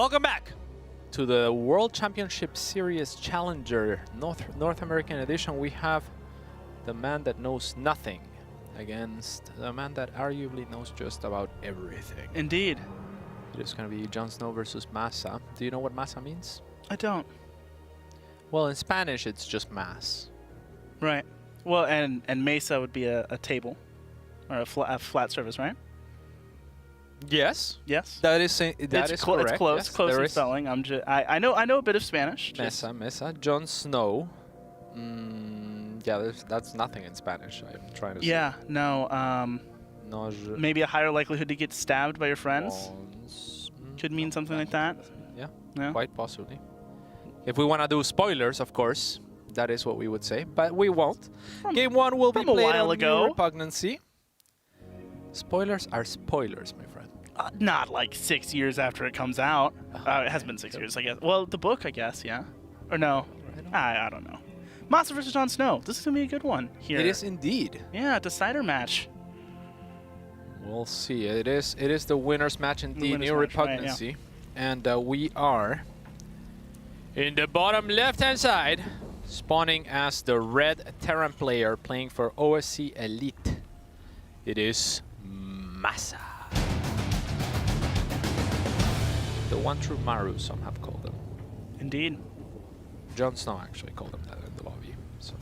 Welcome back to the World Championship Series Challenger North American Edition. We have the man that knows nothing against the man that arguably knows just about everything. Indeed. It is going to be JonSnow versus Massa. Do you know what Massa means? I don't. Well, in Spanish, it's just mass. Right. Well, and MaSa would be a table or a flat surface, right? Yes. Yes. That is correct. It's close. Yes, Close there in is spelling. I know a bit of Spanish. Mesa. JonSnow. Yeah, that's nothing in Spanish. I'm trying to say. Yeah. No. Maybe a higher likelihood to get stabbed by your friends. Could mean something like that. Yeah. Quite possibly. If we want to do spoilers, of course, that is what we would say, but we won't. Game 1 will be played on New Repugnancy. Spoilers are spoilers, my friend. Not like 6 years after it comes out. It has been 6 years, I guess. Well, the book, I guess, yeah. Or no. I don't know. Massa versus JonSnow. This is going to be a good one here. It is indeed. Yeah, decider match. We'll see. It is the winner's match indeed, New Repugnancy. Right, yeah. And we are in the bottom left-hand side, spawning as the red Terran player playing for OSC Elite. It is Massa. The one true Maru, some have called him. Indeed. JonSnow actually called him that in the lobby. So.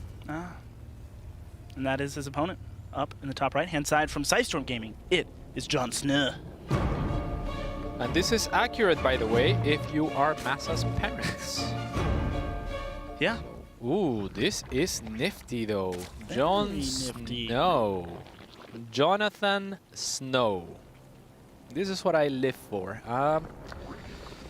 And that is his opponent. Up in the top right-hand side from Sidestorm Gaming, it is JonSnow. And this is accurate, by the way, if you are Massa's parents. Yeah. Ooh, this is nifty, though. JonSnow. Jonathan Snow. This is what I live for.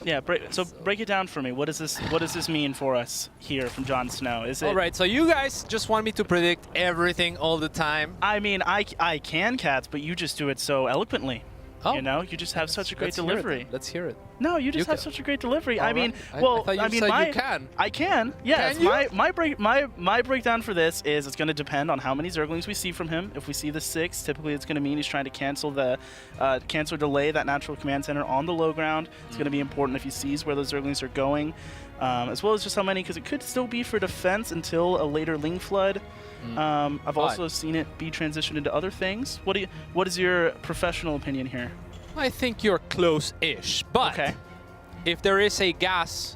Yeah, break it down for me. What does this mean for us here from JonSnow? Is it? All right, so you guys just want me to predict everything all the time. I mean, I can, Cats, but you just do it so eloquently. Oh. You know, you just have such a great delivery. Let's hear it. No, you just have such a great delivery. I mean, well, I mean, you can. I can. Yes. Can you? My breakdown for this is it's going to depend on how many Zerglings we see from him. If we see the 6, typically it's going to mean he's trying to cancel or delay that natural command center on the low ground. It's going to be important if he sees where those Zerglings are going, as well as just how many, because it could still be for defense until a later Ling Flood. I've also seen it be transitioned into other things. What is your professional opinion here? I think you're close-ish, but if there is a gas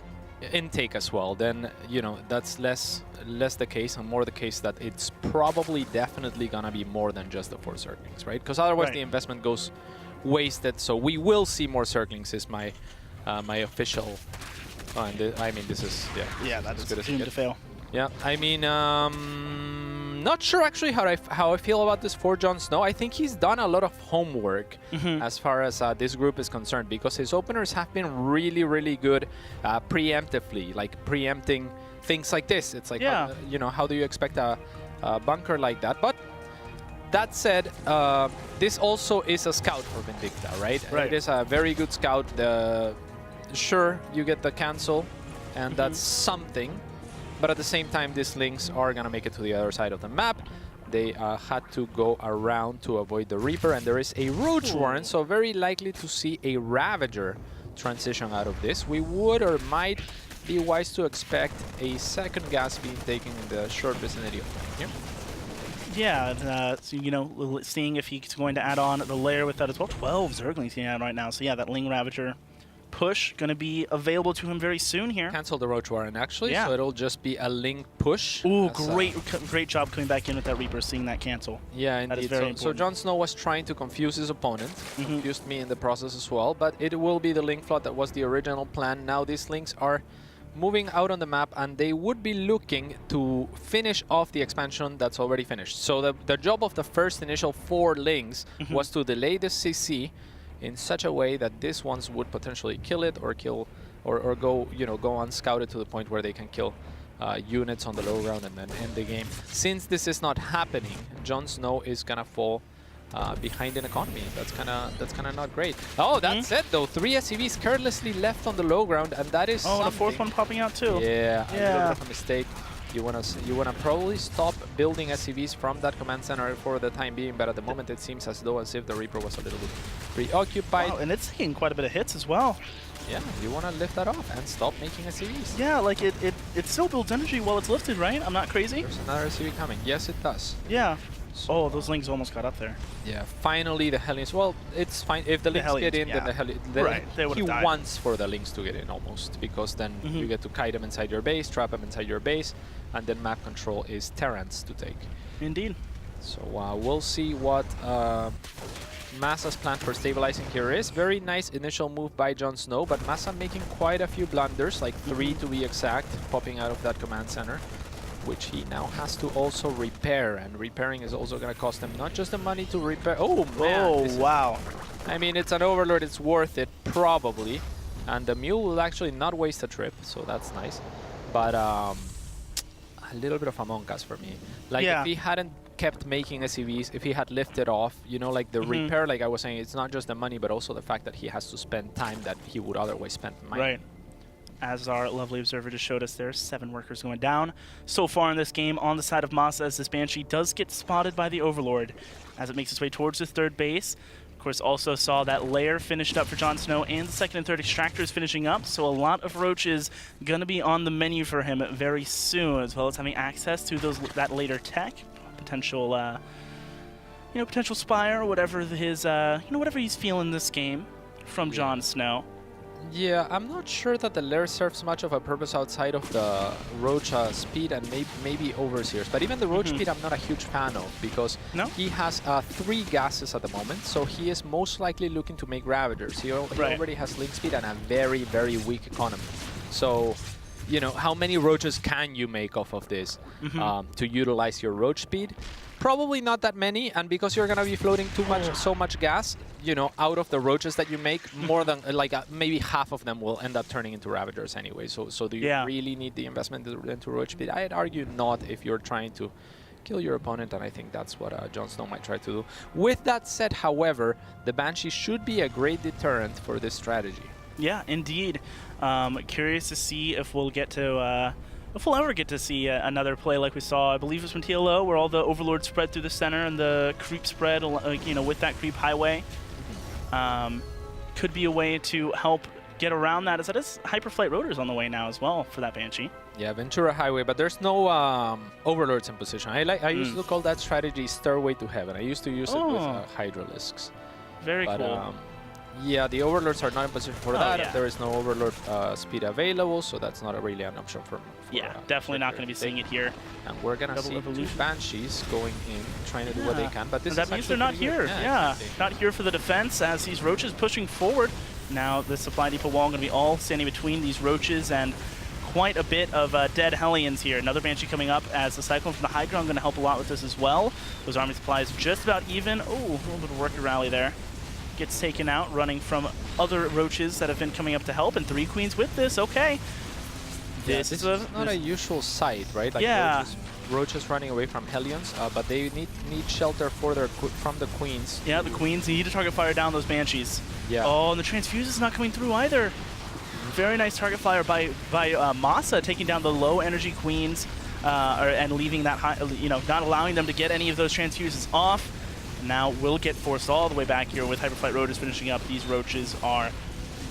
intake as well, then that's less the case and more the case that it's probably definitely gonna be more than just the 4 Zerglings, right? Because otherwise the investment goes wasted. So we will see more Zerglings. Is my my official. I mean, this is that's doomed to fail. Yeah, I mean, not sure actually how I feel about this for JonSnow. I think he's done a lot of homework as far as this group is concerned, because his openers have been really, really good preemptively, like preempting things like this. It's like, how do you expect a bunker like that? But that said, this also is a scout for Vindicta, right? It is a very good scout. Sure, you get the cancel, and that's something. But at the same time, these Lings are going to make it to the other side of the map. They had to go around to avoid the Reaper, and there is a Roach Warren, so very likely to see a Ravager transition out of this. We would or might be wise to expect a second gas being taken in the short vicinity of here. Yeah, so, seeing if he's going to add on the layer with that as well. 12 Zerglings he had right now, so yeah, that Ling Ravager push going to be available to him very soon here. Cancel the Roach Warren actually, so it'll just be a Ling push. Ooh, great job coming back in with that Reaper, seeing that cancel. Yeah, indeed. So JonSnow was trying to confuse his opponent, confused me in the process as well, but it will be the Ling Flood that was the original plan. Now these Lings are moving out on the map, and they would be looking to finish off the expansion that's already finished. So the job of the first initial 4 Lings was to delay the CC in such a way that these ones would potentially kill it or go unscouted to the point where they can kill units on the low ground and then end the game. Since this is not happening, JonSnow is gonna fall behind in economy. That's kind of not great. Oh, that's it though. 3 SCVs carelessly left on the low ground, and that is the 4th one popping out too. Yeah, a little bit of a mistake. You wanna probably stop building SCVs from that command center for the time being, but at the moment it seems as though as if the Reaper was a little bit preoccupied. Wow, and it's taking quite a bit of hits as well. Yeah, you wanna lift that off and stop making SCVs. Yeah, like it still builds energy while it's lifted, right? I'm not crazy. There's another SCV coming. Yes, it does. Yeah. So, Oh, those Lings almost got up there. yeah, finally the Hellions. Well, it's fine. If the Lings get Hellions, in, yeah. then the Hellions... Right, they He would've died. wants for the Lings to get in almost, because then you get to kite them inside your base, trap them inside your base, and then map control is Terrans to take. Indeed. So we'll see what Massa's plan for stabilizing here is. Very nice initial move by JonSnow, but Massa making quite a few blunders, like 3 to be exact, popping out of that command center, which he now has to also repair, and repairing is also going to cost him not just the money to repair. Oh man! Oh, wow. I mean, it's an Overlord, it's worth it, probably. And the Mule will actually not waste a trip, so that's nice. But a little bit of Among Us for me. Like, Yeah. if he hadn't kept making SCVs, if he had lifted off, you know, like the repair, like I was saying, it's not just the money, but also the fact that he has to spend time that he would otherwise spend mining. Right. As our lovely observer just showed us, there's 7 workers going down so far in this game on the side of Massa, as this Banshee does get spotted by the Overlord as it makes its way towards the 3rd base. Of course, also saw that lair finished up for JonSnow, and the 2nd and 3rd extractors finishing up, so a lot of Roaches going to be on the menu for him very soon, as well as having access to that later tech, potential, potential Spire, or whatever his, whatever he's feeling this game from JonSnow. Yeah, I'm not sure that the lair serves much of a purpose outside of the Roach speed and maybe Overseers. But even the Roach speed I'm not a huge fan of, because he has 3 gases at the moment, so he is most likely looking to make Ravagers. He already has Link speed and a very, very weak economy. So, you know, how many Roaches can you make off of this to utilize your Roach speed? Probably not that many, and because you're gonna be floating so much gas, you know, out of the Roaches that you make, more than like maybe half of them will end up turning into Ravagers anyway. So do you really need the investment into Roach speed? I'd argue not if you're trying to kill your opponent, and I think that's what JonSnow might try to do. With that said, however, the Banshee should be a great deterrent for this strategy. Yeah, indeed. Curious to see if we'll get to. If we'll ever get to see another play like we saw, I believe it was from TLO, where all the Overlords spread through the center and the creep spread, with that creep highway. Could be a way to help get around that, as it is Hyperflight Rotors on the way now as well for that Banshee. Yeah, Ventura Highway, but there's no Overlords in position. I used to call that strategy Stairway to Heaven. I used to use it with Hydralisks. Very cool. Yeah, the Overlords are not in position for that. Yeah. There is no Overlord speed available, so that's not really an option for definitely not going to be seeing it here. And we're going to see 2 Banshees going in, trying to do what they can. But this that means they're not here. Not here for the defense, as these Roaches pushing forward. Now the supply depot wall going to be all standing between these Roaches, and quite a bit of dead Hellions here. Another Banshee coming up, as the Cyclone from the high ground going to help a lot with this as well. Those army supplies just about even. Oh, a little bit of worker rally there. Gets taken out, running from other Roaches that have been coming up to help, and 3 Queens with this. Okay. This is not a usual sight, right? Like Roaches running away from Hellions, but they need shelter for from the Queens. Yeah, the Queens need to target fire down those Banshees. Yeah. Oh, and the Transfuse is not coming through either. Very nice target fire by Massa, taking down the low energy Queens, and leaving that high, not allowing them to get any of those Transfuses off. Now we'll get forced all the way back here with Hyperflight Rotors finishing up. These Roaches are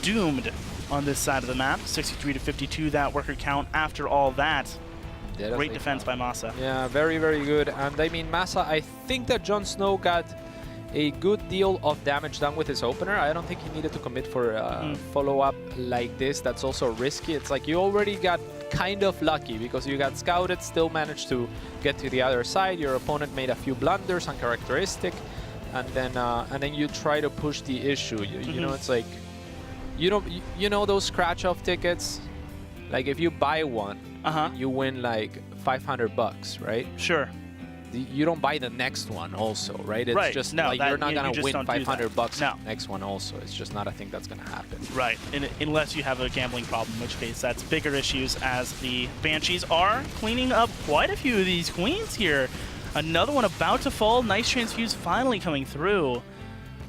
doomed on this side of the map. 63 to 52, that worker count after all that. Great defense by Massa. Yeah, very, very good. And I mean, Massa, I think that JonSnow got a good deal of damage done with his opener. I don't think he needed to commit for a follow-up like this. That's also risky. It's like you already got kind of lucky because you got scouted, still managed to get to the other side. Your opponent made a few blunders uncharacteristic, and then you try to push the issue. You know, it's like you know those scratch-off tickets. Like if you buy one, you win like $500, right? Sure. You don't buy the next one also, right? It's just like you're not going to win $500 next one also. It's just not a thing that's going to happen. Right, unless you have a gambling problem, in which case that's bigger issues, as the Banshees are cleaning up quite a few of these Queens here. Another one about to fall. Nice Transfuse finally coming through.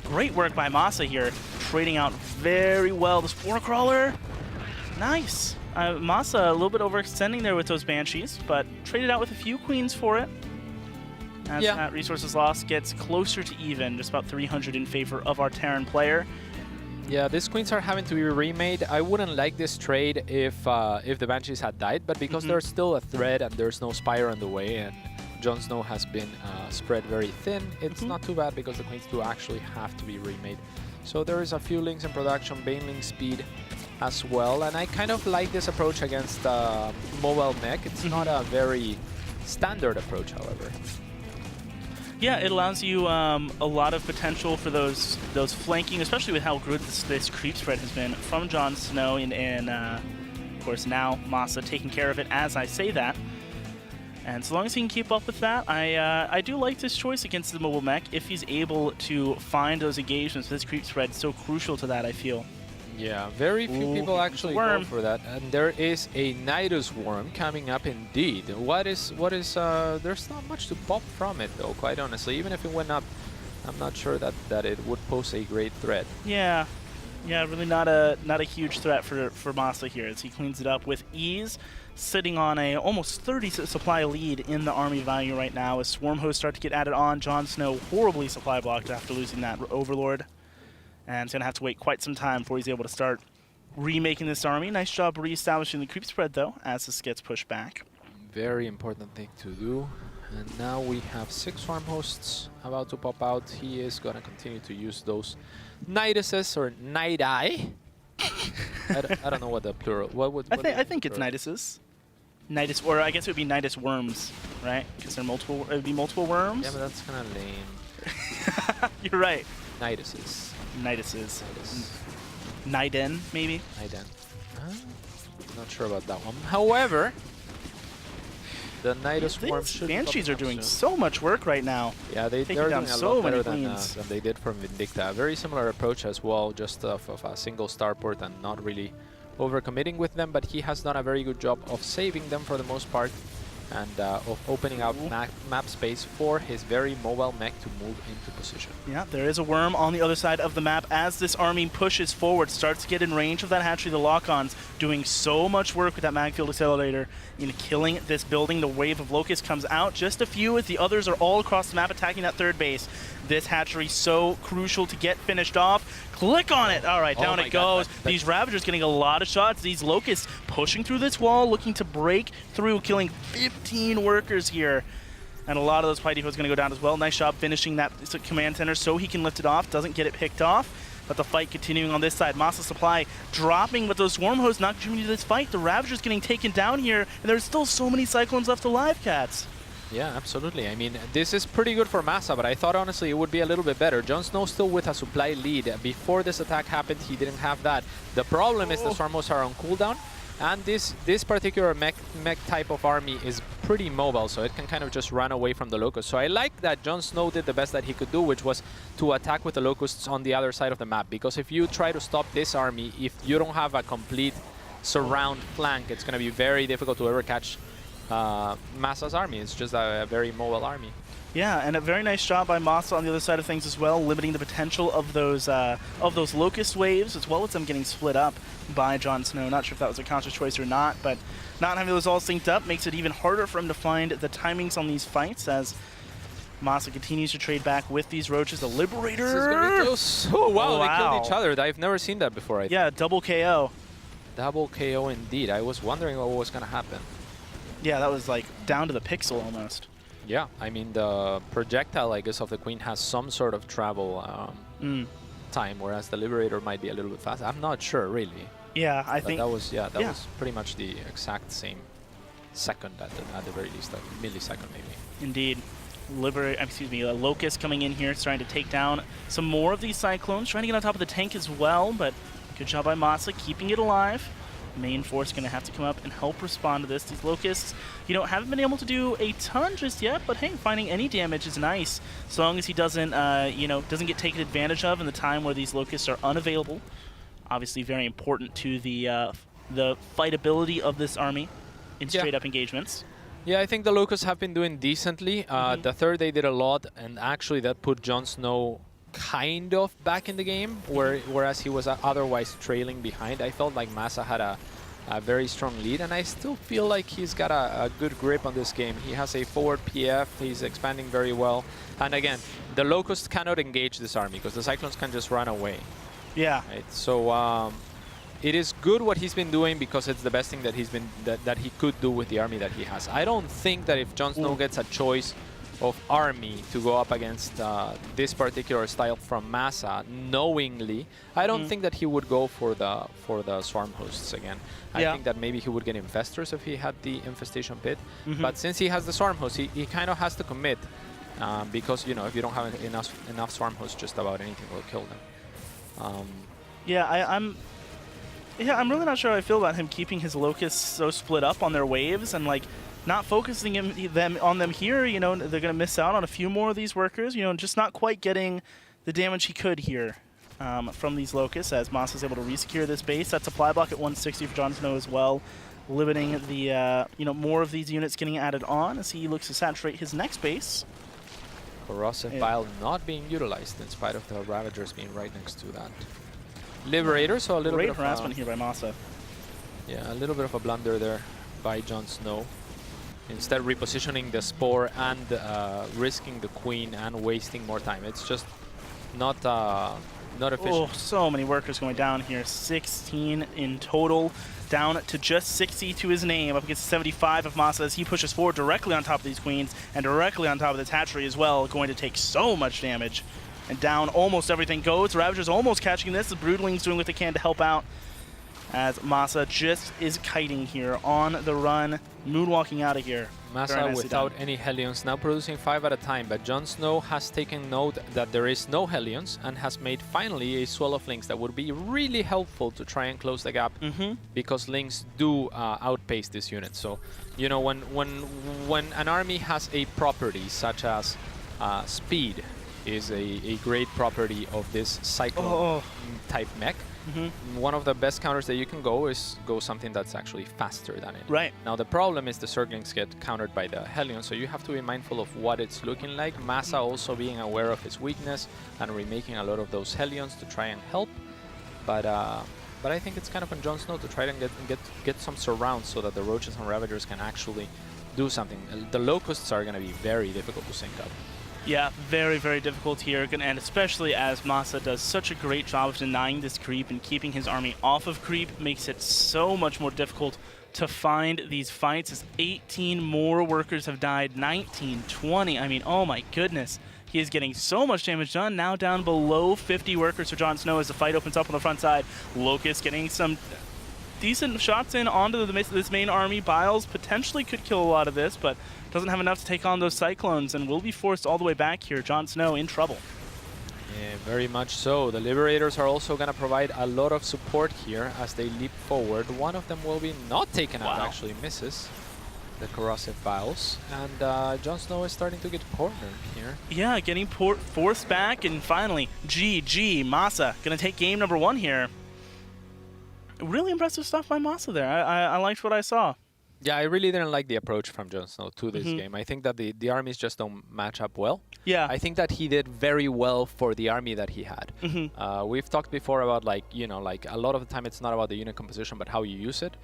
Great work by Massa here, trading out very well. The Spore Crawler, nice. Massa a little bit overextending there with those Banshees, but traded out with a few Queens for it. As that resources lost gets closer to even, just about 300 in favor of our Terran player. Yeah, these Queens are having to be remade. I wouldn't like this trade if the Banshees had died, but because there's still a threat and there's no Spire on the way, and JonSnow has been spread very thin, it's not too bad because the Queens do actually have to be remade. So there is a few links in production, Baneling speed as well, and I kind of like this approach against mobile mech. It's not a very standard approach, however. Yeah, it allows you a lot of potential for those flanking, especially with how good this creep spread has been from JonSnow, and of course now Massa taking care of it as I say that. And so long as he can keep up with that, I do like this choice against the mobile mech if he's able to find those engagements. This creep spread so crucial to that, I feel. Yeah, very few people actually go for that, and there is a Nidus Worm coming up indeed. There's not much to pop from it though, quite honestly. Even if it went up, I'm not sure that it would pose a great threat. Yeah, really not a huge threat for Massa here as he cleans it up with ease, sitting on a almost 30 supply lead in the army value right now as Swarm Hosts start to get added on. JonSnow horribly supply blocked after losing that Overlord. And he's going to have to wait quite some time before he's able to start remaking this army. Nice job reestablishing the creep spread, though, as this gets pushed back. Very important thing to do. And now we have 6 Swarm Hosts about to pop out. He is going to continue to use those Niduses or Nidai. I don't know what the plural. I think it's Niduses. Nidus, or I guess it would be Nidus worms, right? Because they're multiple. It would be multiple worms. Yeah, but that's kind of lame. You're right. Niduses. Niduses. Niden, maybe? Niden. Not sure about that one. However, the Nidus Worm should... Banshees are doing so much work right now. Yeah, they're doing a lot better than they did from Vindicta. A very similar approach as well, just of a single starport and not really overcommitting with them, but he has done a very good job of saving them for the most part, and of opening up map space for his very mobile mech to move into position. Yeah, there is a worm on the other side of the map as this army pushes forward, starts to get in range of that hatchery. The lock-ons doing so much work with that magfield accelerator in killing this building. The wave of Locust comes out, just a few as the others are all across the map attacking that third base. This hatchery so crucial to get finished off. Click on it. All right, down it goes. These Ravagers getting a lot of shots. These Locusts pushing through this wall, looking to break through, killing 15 workers here. And a lot of those Pi Depots going to go down as well. Nice job finishing that command center so he can lift it off. Doesn't get it picked off. But the fight continuing on this side. Massa supply dropping, but those Swarm Hosts not contributing to this fight. The Ravagers getting taken down here, and there's still so many Cyclones left alive, Cats. Yeah, absolutely. I mean, this is pretty good for Massa, but I thought honestly it would be a little bit better. JonSnow still with a supply lead. Before this attack happened, he didn't have that. The problem is the Swarm Hosts are on cooldown, and this particular mech type of army is pretty mobile, so it can kind of just run away from the Locust. So I like that JonSnow did the best that he could do, which was to attack with the Locusts on the other side of the map. Because if you try to stop this army, if you don't have a complete surround flank, it's going to be very difficult to ever catch Massa's army. It's just a very mobile army. Yeah, and a very nice job by Massa on the other side of things as well, limiting the potential of those Locust waves, as well as them getting split up by JonSnow. Not sure if that was a conscious choice or not, but not having those all synced up makes it even harder for him to find the timings on these fights as Massa continues to trade back with these Roaches. The Liberator! This is gonna be close. Oh, wow, they killed each other. I've never seen that before, I think. Yeah, double KO. Double KO indeed. I was wondering what was gonna happen. Yeah, that was like down to the pixel almost. Yeah, I mean the projectile, I guess, of the Queen has some sort of travel time, whereas the Liberator might be a little bit faster. I'm not sure, really. Yeah, I think that was was pretty much the exact same second at the very least, like millisecond maybe. Indeed. Locust coming in here, trying to take down some more of these Cyclones, trying to get on top of the tank as well, but good job by Massa keeping it alive. Main force going to have to come up and help respond to this. These Locusts, haven't been able to do a ton just yet, but hey, finding any damage is nice, as long as he doesn't, doesn't get taken advantage of in the time where these Locusts are unavailable. Obviously, very important to the fightability of this army in straight-up engagements. Yeah, I think the Locusts have been doing decently. The third, they did a lot, and actually that put JonSnow kind of back in the game, whereas he was otherwise trailing behind. I felt like Massa had a a very strong lead, and I still feel like he's got a good grip on this game. He has a forward PF, he's expanding very well. And again, the Locust cannot engage this army because the Cyclones can just run away. Yeah. Right? So it is good what he's been doing because it's the best thing that that he could do with the army that he has. I don't think that if JonSnow gets a choice of army to go up against this particular style from Massa knowingly, I don't think that he would go for the swarm hosts again. I think that maybe he would get infestors if he had the infestation pit. But since he has the swarm hosts, he kind of has to commit because if you don't have enough swarm hosts, just about anything will kill them. I'm really not sure how I feel about him keeping his Locusts so split up on their waves and like not focusing on them here. They're going to miss out on a few more of these workers, just not quite getting the damage he could here from these Locusts as Massa is able to resecure this base. That supply block at 160 for JonSnow as well, limiting the, more of these units getting added on as he looks to saturate his next base. Corrosive Bile not being utilized in spite of the Ravagers being right next to that. Liberator, so a little bit of harassment here by Massa. Yeah, a little bit of a blunder there by JonSnow. Instead repositioning the Spore and risking the Queen and wasting more time. It's just not efficient. Oh, so many workers going down here. 16 in total, down to just 60 to his name, up against 75 of Massa as he pushes forward directly on top of these Queens and directly on top of this hatchery as well, going to take so much damage. And down almost everything goes. Ravagers almost catching this. The Broodlings doing what they can to help out as Massa just is kiting here on the run, moonwalking out of here. Massa without any Hellions, now producing 5 at a time, but JonSnow has taken note that there is no Hellions and has made finally a swell of Lings that would be really helpful to try and close the gap because Lings do outpace this unit. So, when an army has a property such as speed is a great property of this Cyclone type mech, one of the best counters that you can go is go something that's actually faster than it. Right. Now the problem is the Zerglings get countered by the Hellion, so you have to be mindful of what it's looking like. Massa also being aware of his weakness and remaking a lot of those Hellions to try and help. But I think it's kind of on JonSnow to try and get some surrounds so that the Roaches and Ravagers can actually do something. The Locusts are going to be very difficult to sync up. Yeah, very, very difficult here, and especially as Massa does such a great job of denying this creep and keeping his army off of creep, makes it so much more difficult to find these fights as 18 more workers have died, 19, 20. I mean, oh my goodness. He is getting so much damage done, now down below 50 workers for JonSnow as the fight opens up on the front side. Locust getting some decent shots in onto this main army. Biles potentially could kill a lot of this, but doesn't have enough to take on those Cyclones and will be forced all the way back here. JonSnow in trouble. Yeah, very much so. The Liberators are also going to provide a lot of support here as they leap forward. One of them will be not taken out, actually misses the Corrosive Biles. And JonSnow is starting to get cornered here. Yeah, getting forced back, and finally, GG, Massa going to take game number 1 here. Really impressive stuff by Massa there. I liked what I saw. Yeah, I really didn't like the approach from JonSnow to this game. I think that the armies just don't match up well. Yeah. I think that he did very well for the army that he had. We've talked before about like a lot of the time it's not about the unit composition but how you use it.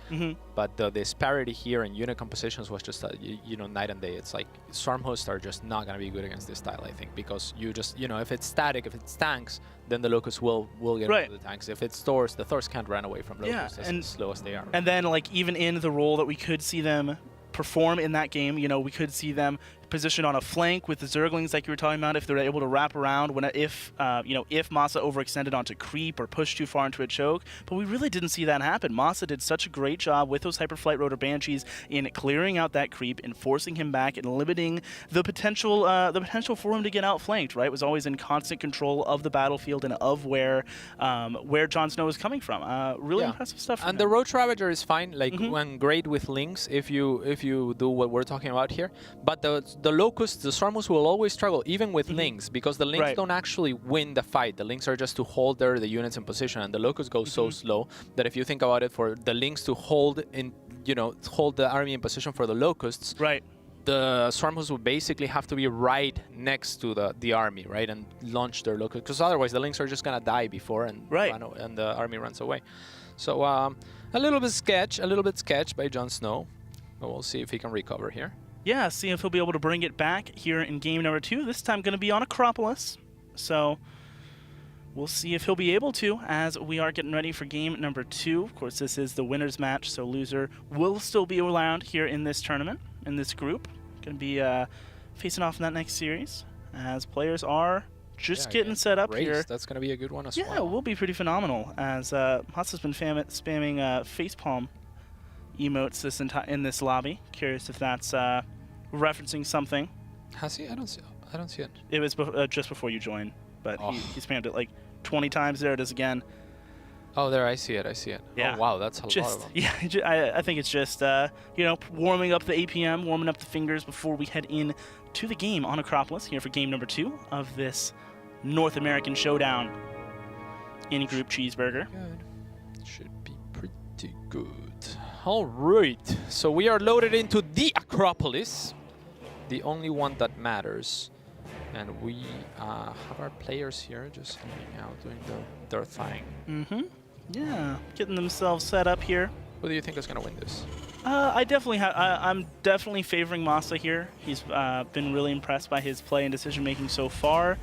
But the disparity here in unit compositions was just night and day. It's like swarm hosts are just not going to be good against this style, I think, because you just if it's static, if it's tanks, then the Locust will get rid of the tanks. If it's Thors, the Thors can't run away from Locust as slow as they are. And then like even in the role that we could see them perform in that game, we could see them positioned on a flank with the Zerglings like you were talking about, if they're able to wrap around if Massa overextended onto creep or pushed too far into a choke. But we really didn't see that happen. Massa did such a great job with those Hyperflight Rotor Banshees in clearing out that creep and forcing him back and limiting the potential for him to get outflanked, right? Was always in constant control of the battlefield and of where JonSnow is coming from. Really impressive stuff. And the Roach Ravager is fine, when great with Lings if you do what we're talking about here. But the Locusts, the Swarmos will always struggle, even with Lings, because the Lings don't actually win the fight. The Lings are just to hold the units in position, and the Locusts go so slow that if you think about it, for the Lings to hold the army in position for the Locusts, the Swarmos would basically have to be right next to the army, right, and launch their Locusts, because otherwise the Lings are just gonna die before and the army runs away. So A little bit sketch by JonSnow. But we'll see if he can recover here. Yeah, see if he'll be able to bring it back here in game number 2. This time going to be on Acropolis. So we'll see if he'll be able to as we are getting ready for game number 2. Of course, this is the winner's match, so loser will still be around here in this tournament, in this group. Going to be facing off in that next series as players are just getting set up here. That's going to be a good one as well. Yeah, it will be pretty phenomenal as Massa's been spamming facepalm emotes in this lobby. Curious if that's referencing something. Has he? I don't see it. It was just before you joined, but he spammed it like 20 times. There it is again. Oh, there, I see it. Yeah. Oh, wow, that's a lot of them. Yeah, I think it's just, you know, warming up the APM, warming up the fingers before we head in to the game on Acropolis here for game number 2 of this North American showdown in Group Cheeseburger. Good. Should be pretty good. All right, so we are loaded into the Acropolis, the only one that matters. And we have our players here just hanging out, doing their thing. Mm-hmm. Yeah, getting themselves set up here. Who do you think is going to win this? I definitely I'm definitely favoring Massa here. He's been really impressed by his play and decision-making so far.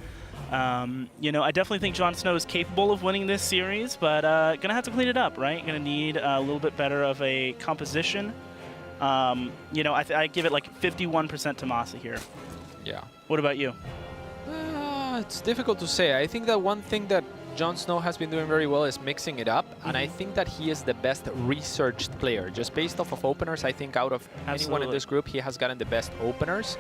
You know, I definitely think JonSnow is capable of winning this series, but gonna have to clean it up, right? Gonna need a little bit better of a composition. You know, I give it like 51% to Massa here. Yeah. What about you? It's difficult to say. I think that one thing that JonSnow has been doing very well is mixing it up, and I think that he is the best researched player. Just based off of openers, I think out of anyone in this group, he has gotten the best openers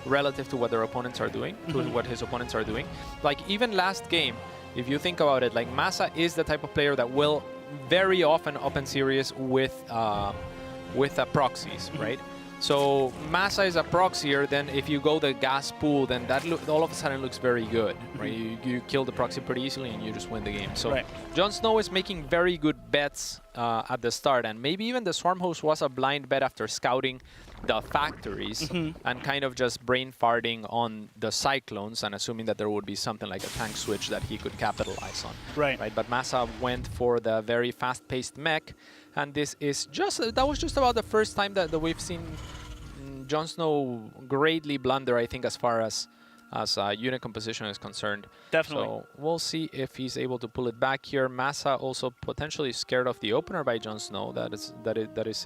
relative to what their opponents are doing, to what his opponents are doing. Like even last game, if you think about it, like Massa is the type of player that will very often open series with proxies, right? So Massa is a proxier, then if you go the gas pool, then that all of a sudden looks very good, right? You kill the proxy pretty easily and you just win the game. So JonSnow is making very good bets at the start, and maybe even the Swarm Host was a blind bet after scouting the factories and kind of just brain farting on the Cyclones and assuming that there would be something like a tank switch that he could capitalize on. Right? But Massa went for the very fast-paced mech, and this is that was just about the first time that we've seen JonSnow greatly blunder, I think, as far as unit composition is concerned. Definitely. So we'll see if he's able to pull it back here. Massa also potentially scared of the opener by JonSnow. That is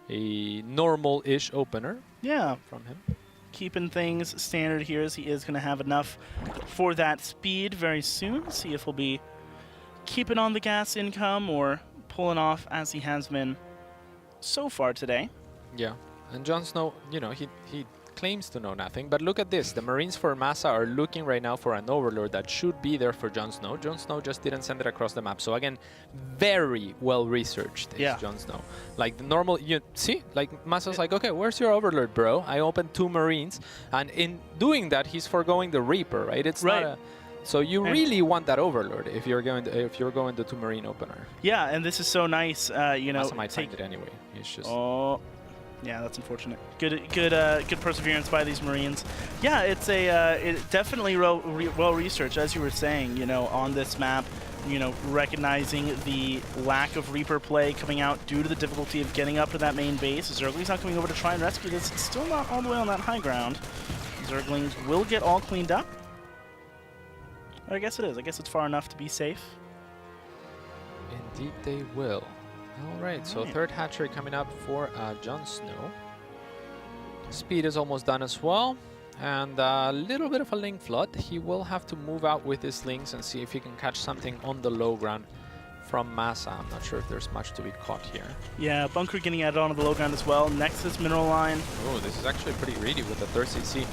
a normal-ish opener. Yeah. From him. Keeping things standard here as he is going to have enough for that speed very soon. See if he'll be keeping on the gas income or pulling off as he has been so far today. Yeah. And JonSnow, you know, he claims to know nothing, but look at this. The Marines for Massa are looking right now for an Overlord that should be there for JonSnow. JonSnow just didn't send it across the map. So again, very well researched is JonSnow. Like the normal, you see, like Massa's like, okay, where's your Overlord, bro? I opened 2 Marines, and in doing that, he's foregoing the Reaper, right? It's not a... So you really want that Overlord if you're going the 2 Marine opener. Yeah, and this is so nice. You know, Massa might take it anyway. It's just. Oh, yeah, that's unfortunate. Good perseverance by these Marines. Yeah, it's it definitely well researched, as you were saying. You know, on this map, you know, recognizing the lack of Reaper play coming out due to the difficulty of getting up to that main base. Zergling's not coming over to try and rescue this. It's still not all the way on that high ground. Zerglings will get all cleaned up. I guess it is. I guess it's far enough to be safe. Indeed they will. All right, so third hatchery coming up for JonSnow. Speed is almost done as well. And a little bit of a link flood. He will have to move out with his links and see if he can catch something on the low ground from Massa. I'm not sure if there's much to be caught here. Yeah, Bunker getting added onto the low ground as well. Nexus mineral line. Oh, this is actually pretty greedy with the third CC.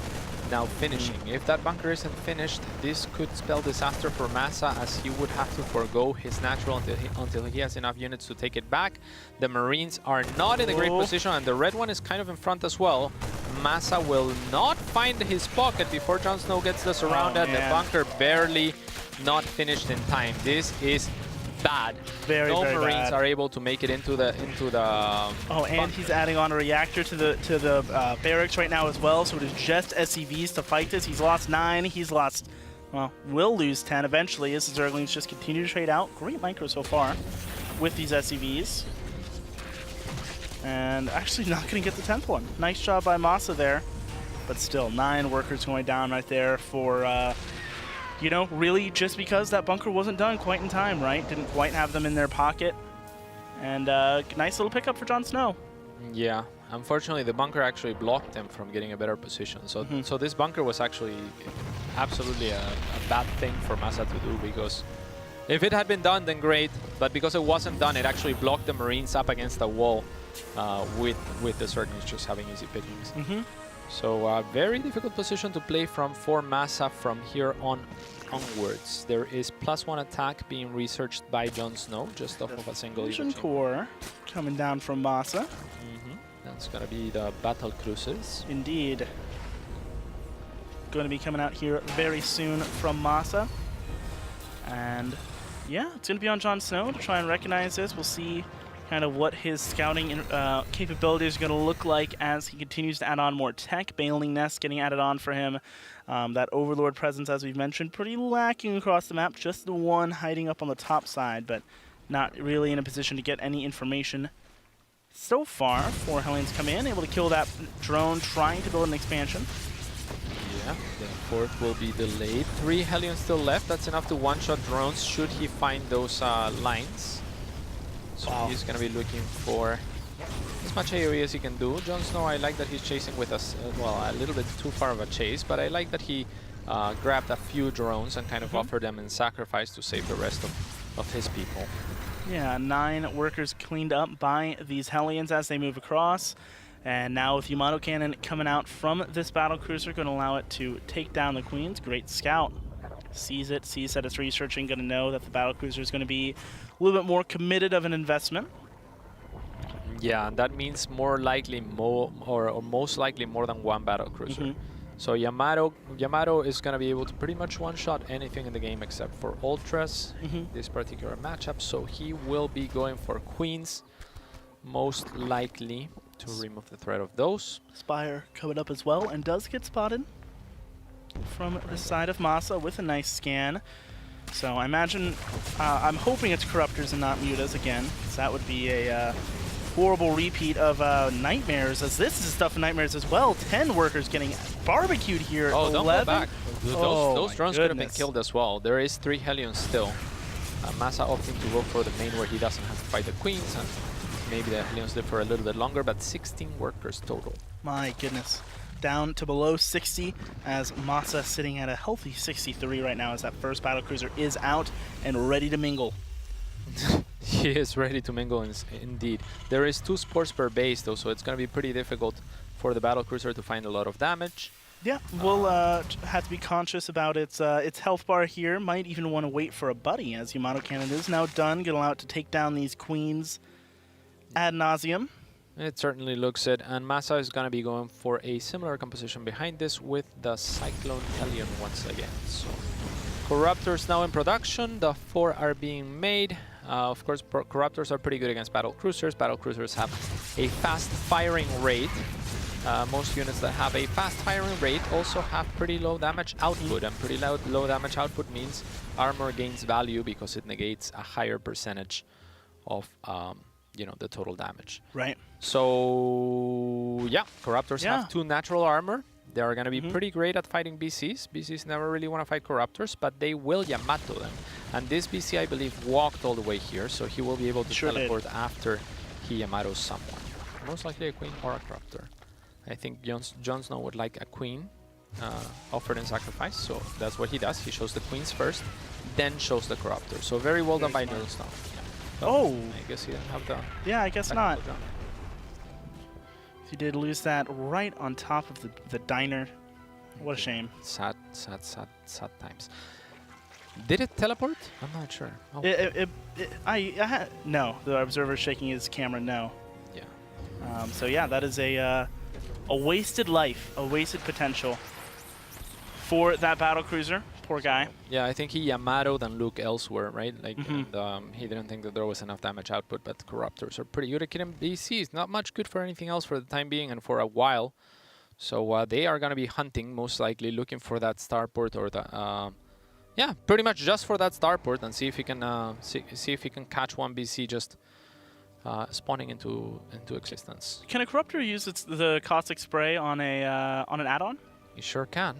Now finishing. If that bunker isn't finished, this could spell disaster for Massa, as he would have to forego his natural until he has enough units to take it back. The Marines are not in a great position, and the red one is kind of in front as well. Massa will not find his pocket before JonSnow gets the surrounded. The bunker barely not finished in time. This is bad. Very Marines are able to make it into the Oh, and he's adding on a reactor to the barracks right now as well. So it is just SCVs to fight this. He's lost 9. He's lost, well, will lose 10 eventually as the Zerglings just continue to trade out. Great micro so far. with these SCVs. And actually not going to get the 10th one. Nice job by Massa there. But still, 9 workers going down right there for, you know, really just because that bunker wasn't done quite in time, right? Didn't quite have them in their pocket. And nice little pickup for JonSnow. Yeah, unfortunately the bunker actually blocked them from getting a better position. So, so this bunker was actually absolutely a bad thing for Massa to do, because if it had been done, then great. But because it wasn't done, it actually blocked the Marines up against the wall with the Zerglings just having easy pickings. So very difficult position to play from for Massa from here onwards. There is +1 attack being researched by JonSnow just off of a single Fusion core coming down from Massa. That's going to be the battle cruisers. Indeed. Going to be coming out here very soon from Massa. And yeah, it's going to be on JonSnow to try and recognize this. We'll see kind of what his scouting capability is going to look like as he continues to add on more tech. Bailing Nest getting added on for him. That Overlord presence, as we've mentioned, pretty lacking across the map. Just the one hiding up on the top side, but not really in a position to get any information so far. 4 Hellions come in, able to kill that drone trying to build an expansion. Yeah, the 4th will be delayed. 3 Hellions still left. That's enough to one-shot drones should he find those lines. So he's going to be looking for as much AoE as he can do. JonSnow, I like that he's chasing with us, well, a little bit too far of a chase, but I like that he grabbed a few drones and kind of offered them in sacrifice to save the rest of his people. Yeah, 9 workers cleaned up by these Hellions as they move across. And now with Yamato Cannon coming out from this battlecruiser, going to allow it to take down the Queens. Great scout. Sees it, sees that it's researching, going to know that the battlecruiser is going to be a little bit more committed of an investment. Yeah, and that means more likely or most likely more than 1 battlecruiser. So Yamato is going to be able to pretty much one-shot anything in the game except for Ultras in this particular matchup. So he will be going for Queens, most likely, to remove the threat of those. Spire coming up as well and does get spotted from the side of Massa with a nice scan. So I imagine, I'm hoping it's Corruptors and not Mutas again, because that would be a horrible repeat of Nightmares, as this is stuff in Nightmares as well. 10 workers getting barbecued here. Oh, 11. don't go back. Those drones could have been goodness. killed as well. There is 3 Hellions still. Massa opting to go for the main where he doesn't have to fight the Queens, and maybe the Hellions live for a little bit longer, but 16 workers total. My goodness. Down to below 60 as Massa sitting at a healthy 63 right now as that first battlecruiser is out and ready to mingle. He is ready to mingle, indeed. There is 2 sports per base though, so it's going to be pretty difficult for the battlecruiser to find a lot of damage. Yeah, we'll have to be conscious about its health bar here. Might even want to wait for a buddy as Yamato Cannon is now done. Going to allow it to take down these Queens ad nauseum. It certainly looks it, and Massa is going to be going for a similar composition behind this with the Cyclone Hellion once again. So, Corruptors now in production, the 4 are being made. Of course, Corruptors are pretty good against battlecruisers. Battlecruisers have a fast firing rate. Most units that have a fast firing rate also have pretty low damage output, and pretty low damage output means armor gains value because it negates a higher percentage of you know, the total damage. Right. So yeah, Corruptors have 2 natural armor. They are going to be pretty great at fighting BCs. BCs never really want to fight Corruptors, but they will Yamato them. And this BC, I believe, walked all the way here, so he will be able to teleport after he Yamatos someone. Most likely a Queen or a Corruptor. I think JonSnow would like a Queen offered in sacrifice, so that's what he does. He shows the Queens first, then shows the Corruptor. So very well done by JonSnow. Oh! I guess he didn't have the... Yeah, I guess not. He did lose that right on top of the diner. What a shame. Sad times. Did it teleport? I'm not sure. Oh. No, the observer's shaking his camera, no. Yeah. So yeah, that is a wasted life, a wasted potential for that battlecruiser. Poor guy. Yeah, I think he Yamato'd and Luke elsewhere, right? Like, and, he didn't think that there was enough damage output, but Corruptors are pretty good at killing BCs. Not much good for anything else for the time being and for a while. So they are going to be hunting, most likely, looking for that starport or the Yeah, pretty much just for that starport and see if he can see if he can catch one BC just spawning into existence. Can a Corruptor use the caustic spray on an add-on? You sure can.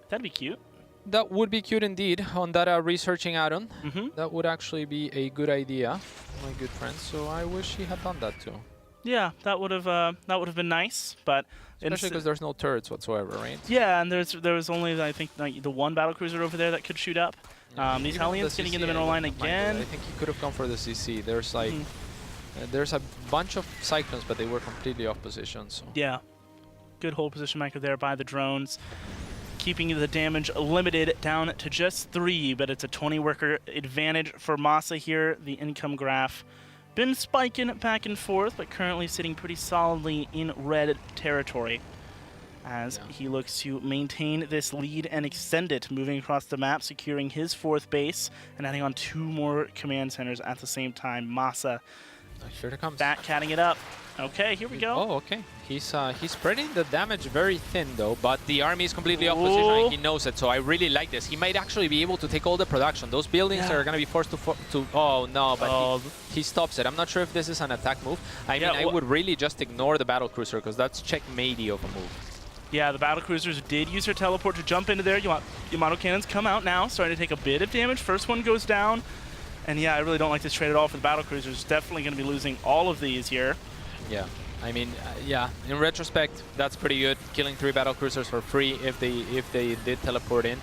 That'd be cute. That would be cute indeed on that researching add-on. That would actually be a good idea, my good friend. So I wish he had done that too. Yeah, that would have been nice, but especially because there's no turrets whatsoever, right? Yeah, and there was only, I think, like, the one battlecruiser over there that could shoot up. Yeah, these Hellions getting in the mineral line again. I think he could have gone for the CC. There's like there's a bunch of Cyclones, but they were completely off position. So yeah, good hold position maker there by the drones, keeping the damage limited down to just 3, but it's a 20 worker advantage for Massa here. The income graph been spiking back and forth, but currently sitting pretty solidly in red territory as he looks to maintain this lead and extend it, moving across the map, securing his 4th base and adding on 2 more command centers at the same time. Massa here it comes. back-catting it up. Okay, here we go. Oh, okay. He's spreading the damage very thin, though, but the army is completely off position, and he knows it, so I really like this. He might actually be able to take all the production. Those buildings are going to be forced to... Oh, no, but he stops it. I'm not sure if this is an attack move. I mean, I would really just ignore the battlecruiser, because that's checkmatey of a move. Yeah, the battlecruisers did use their teleport to jump into there. Yamato cannons come out now, starting to take a bit of damage. First one goes down. And yeah, I really don't like this trade at all for the battlecruisers. Definitely going to be losing all of these here. Yeah. I mean, yeah, in retrospect, that's pretty good. Killing 3 battlecruisers for free if they did teleport in.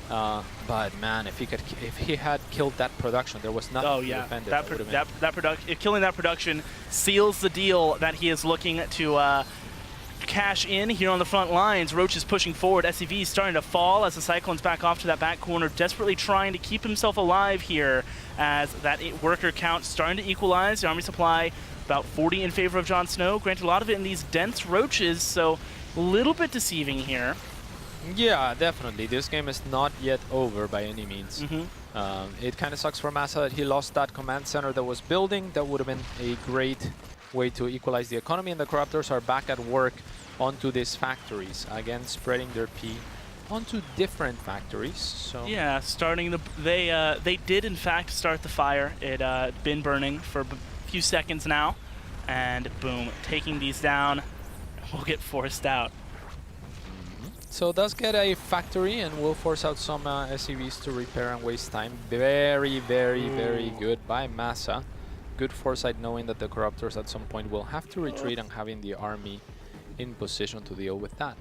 But man, if he had killed that production, there was nothing to defend it. Killing that production seals the deal that he is looking to cash in here on the front lines. Roach is pushing forward. SCV is starting to fall as the Cyclones back off to that back corner, desperately trying to keep himself alive here as that worker count starting to equalize. The army supply about 40 in favor of JonSnow. Granted, a lot of it in these dense Roaches, so a little bit deceiving here. Yeah, definitely. This game is not yet over by any means. It kind of sucks for Massa that he lost that command center that was building. That would have been a great way to equalize the economy, and the Corruptors are back at work onto these factories, again spreading their P onto different factories. So yeah, starting they did in fact start the fire. It been burning for a few seconds now, and boom, taking these down. We'll get forced out. So does get a factory, and we'll force out some SCVs to repair and waste time. Very, very, very good by Massa. Good foresight, knowing that the Corruptors at some point will have to retreat and having the army in position to deal with that.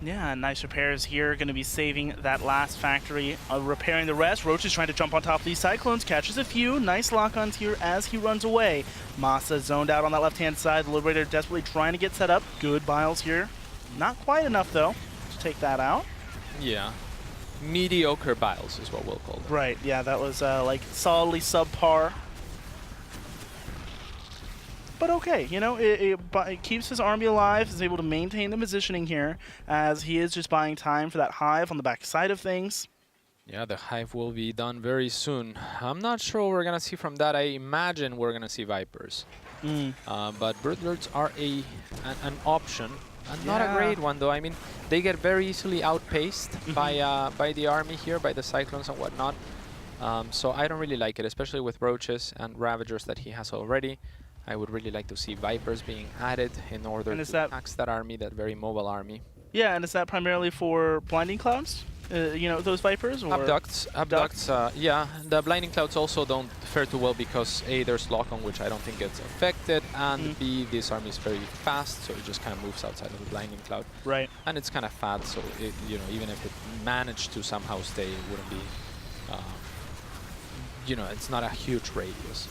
Yeah, nice repairs here. Going to be saving that last factory, repairing the rest. Roach is trying to jump on top of these Cyclones, catches a few. Nice lock-ons here as he runs away. Massa zoned out on that left-hand side. The Liberator desperately trying to get set up. Good biles here. Not quite enough, though, to take that out. Yeah. Mediocre biles is what we'll call them. Right, yeah, that was like solidly subpar. But okay, you know, it keeps his army alive, is able to maintain the positioning here, as he is just buying time for that hive on the back side of things. Yeah, the hive will be done very soon. I'm not sure what we're going to see from that. I imagine we're going to see Vipers. But Broodlords are an option, and not a great one, though. I mean, they get very easily outpaced by the army here, by the Cyclones and whatnot. So I don't really like it, especially with Roaches and Ravagers that he has already. I would really like to see Vipers being added in order to tax that army, that very mobile army. Yeah, and is that primarily for Blinding Clouds? You know, those Vipers? Or Abducts, yeah. The Blinding Clouds also don't fare too well because A, there's lock-on, which I don't think gets affected, and B, this army is very fast, so it just kind of moves outside of the Blinding Cloud. Right. And it's kind of fat, so it, you know, even if it managed to somehow stay, it wouldn't be, you know, it's not a huge radius.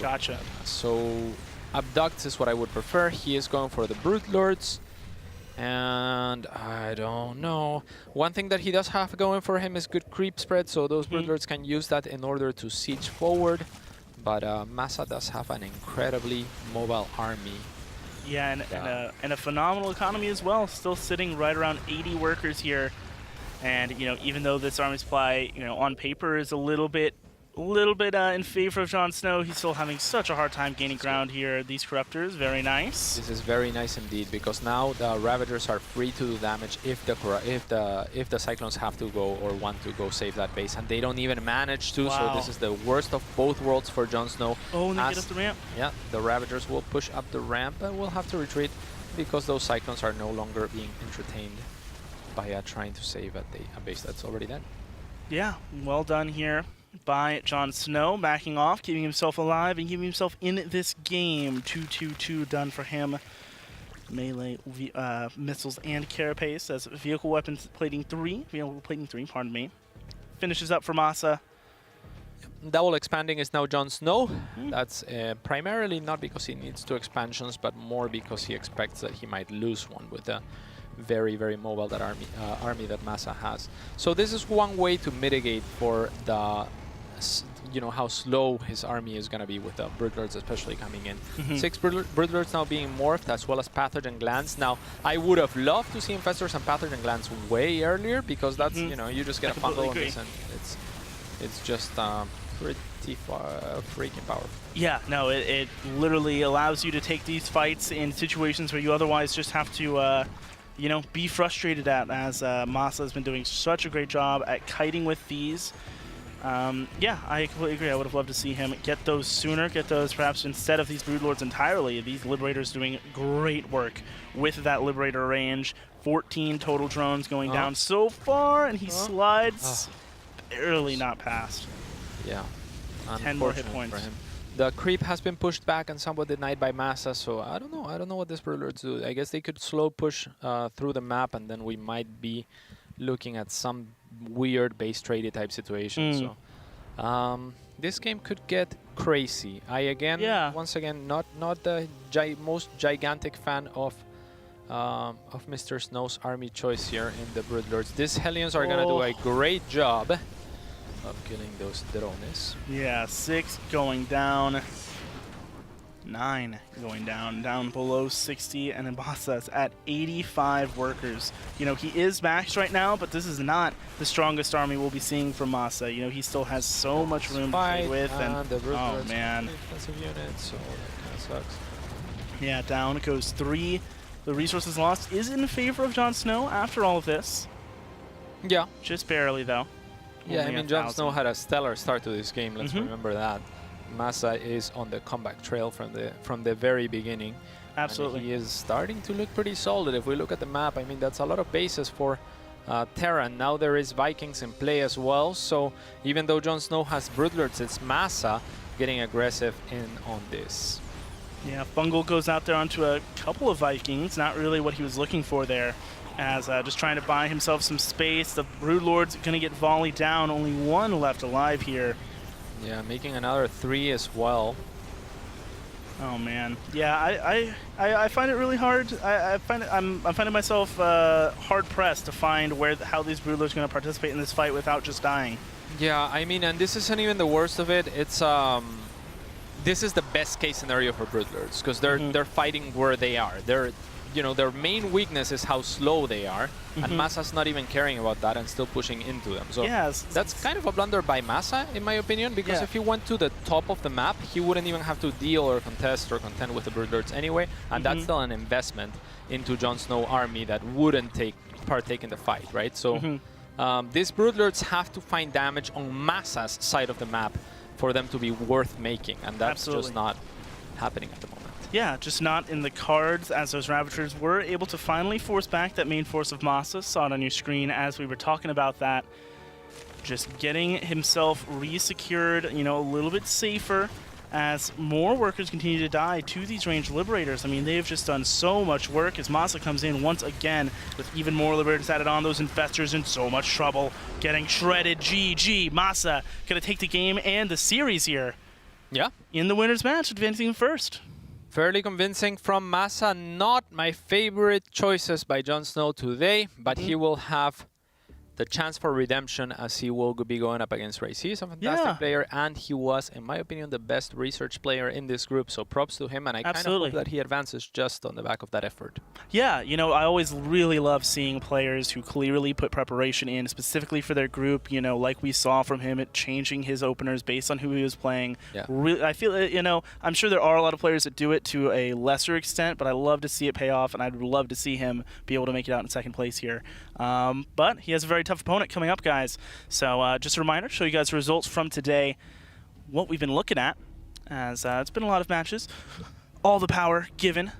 Gotcha. So Abducts is what I would prefer. He is going for the Broodlords. And I don't know. One thing that he does have going for him is good creep spread, so those Broodlords can use that in order to siege forward. But Massa does have an incredibly mobile army. Yeah, and a phenomenal economy as well. Still sitting right around 80 workers here. And, you know, even though this army supply, you know, on paper is a little bit A little bit in favor of JonSnow. He's still having such a hard time gaining ground here. These Corruptors, very nice. This is very nice indeed, because now the Ravagers are free to do damage if the Cyclones have to go or want to go save that base, and they don't even manage to. Wow. So this is the worst of both worlds for JonSnow. Oh, and they get up the ramp. Yeah, the Ravagers will push up the ramp, but will have to retreat because those Cyclones are no longer being entertained by trying to save a base that's already dead. Yeah, well done here by JonSnow, backing off, keeping himself alive, and keeping himself in this game. 2-2-2 done for him. Melee missiles and carapace as vehicle weapons plating 3. Vehicle plating 3, pardon me. Finishes up for Massa. Double expanding is now JonSnow. That's primarily not because he needs 2 expansions, but more because he expects that he might lose one with the very, very mobile that army that Massa has. So this is one way to mitigate for the, you know, how slow his army is going to be with the Broodlords especially coming in. 6 Broodlords now being morphed, as well as Pathogen Glands. Now, I would have loved to see Infestors and Pathogen Glands way earlier, because that's, you know, you just get a bundle on this, and it's just pretty freaking powerful. Yeah, no, it literally allows you to take these fights in situations where you otherwise just have to, you know, be frustrated at, as Massa has been doing such a great job at kiting with these. Yeah, I completely agree. I would have loved to see him get those sooner, get those perhaps instead of these Broodlords entirely. These Liberators doing great work with that Liberator range. 14 total drones going down so far, and he slides barely not past. Yeah, 10 more hit points for him. The creep has been pushed back and somewhat denied by Massa, so I don't know. I don't know what this Broodlords do. I guess they could slow push through the map, and then we might be looking at some weird base traded type situation. So this game could get crazy. Once again, not the most gigantic fan of Mr. Snow's army choice here in the Broodlords. These Hellions are gonna do a great job of killing those drones. Yeah, 6 going down. 9 going down below 60, and then Massa's at 85 workers. You know, he is maxed right now, but this is not the strongest army we'll be seeing from Massa. You know, he still has so much room to play with, and oh man, defensive units, so that kind of sucks. Yeah, down goes 3. The resources lost is in favor of JonSnow after all of this. Yeah, just barely though. Yeah, I mean, JonSnow had a stellar start to this game. Let's remember that. Massa is on the comeback trail from the very beginning. Absolutely. And he is starting to look pretty solid. If we look at the map, I mean, that's a lot of bases for Terran. Now there is Vikings in play as well. So even though JonSnow has Broodlords, it's Massa getting aggressive in on this. Yeah, Fungal goes out there onto a couple of Vikings. Not really what he was looking for there, as just trying to buy himself some space. The Broodlord's going to get volleyed down. Only 1 left alive here. Yeah, making another 3 as well. Oh man, yeah, I find it really hard. I'm finding myself hard pressed to find how these Broodlords are going to participate in this fight without just dying. Yeah, I mean, and this isn't even the worst of it. It's this is the best case scenario for Broodlords, because they're fighting where they are. You know, their main weakness is how slow they are, and Massa's not even caring about that and still pushing into them. So that's kind of a blunder by Massa, in my opinion, because if he went to the top of the map, he wouldn't even have to deal or contest or contend with the Broodlords anyway, and that's still an investment into JonSnow army that wouldn't partake in the fight, right? So these Broodlords have to find damage on Massa's side of the map for them to be worth making, and that's just not happening at the moment. Yeah, just not in the cards, as those Ravagers were able to finally force back that main force of Massa. Saw it on your screen as we were talking about that. Just getting himself re-secured, you know, a little bit safer as more workers continue to die to these ranged Liberators. I mean, they've just done so much work as Massa comes in once again with even more Liberators added on. Those Infestors in so much trouble, getting shredded. GG, Massa gonna take the game and the series here. Yeah. In the winner's match, advancing first. Fairly convincing from Massa. Not my favorite choices by JonSnow today, but he will have the chance for redemption, as he will be going up against Race. He's a fantastic player, and he was, in my opinion, the best research player in this group. So props to him, and I kind of hope that he advances just on the back of that effort. Yeah, you know, I always really love seeing players who clearly put preparation in, specifically for their group. You know, like we saw from him at changing his openers based on who he was playing. Yeah. Really, I feel, you know, I'm sure there are a lot of players that do it to a lesser extent, but I love to see it pay off, and I'd love to see him be able to make it out in second place here. But he has a very tough opponent coming up, guys. So just a reminder, show you guys the results from today, what we've been looking at, as it's been a lot of matches. All the power given.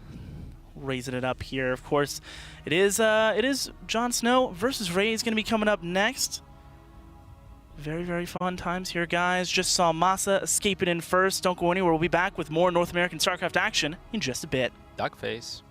Raising it up here, of course. It is JonSnow versus Ray is going to be coming up next. Very, very fun times here, guys. Just saw Massa escaping in first. Don't go anywhere. We'll be back with more North American StarCraft action in just a bit. Duck face.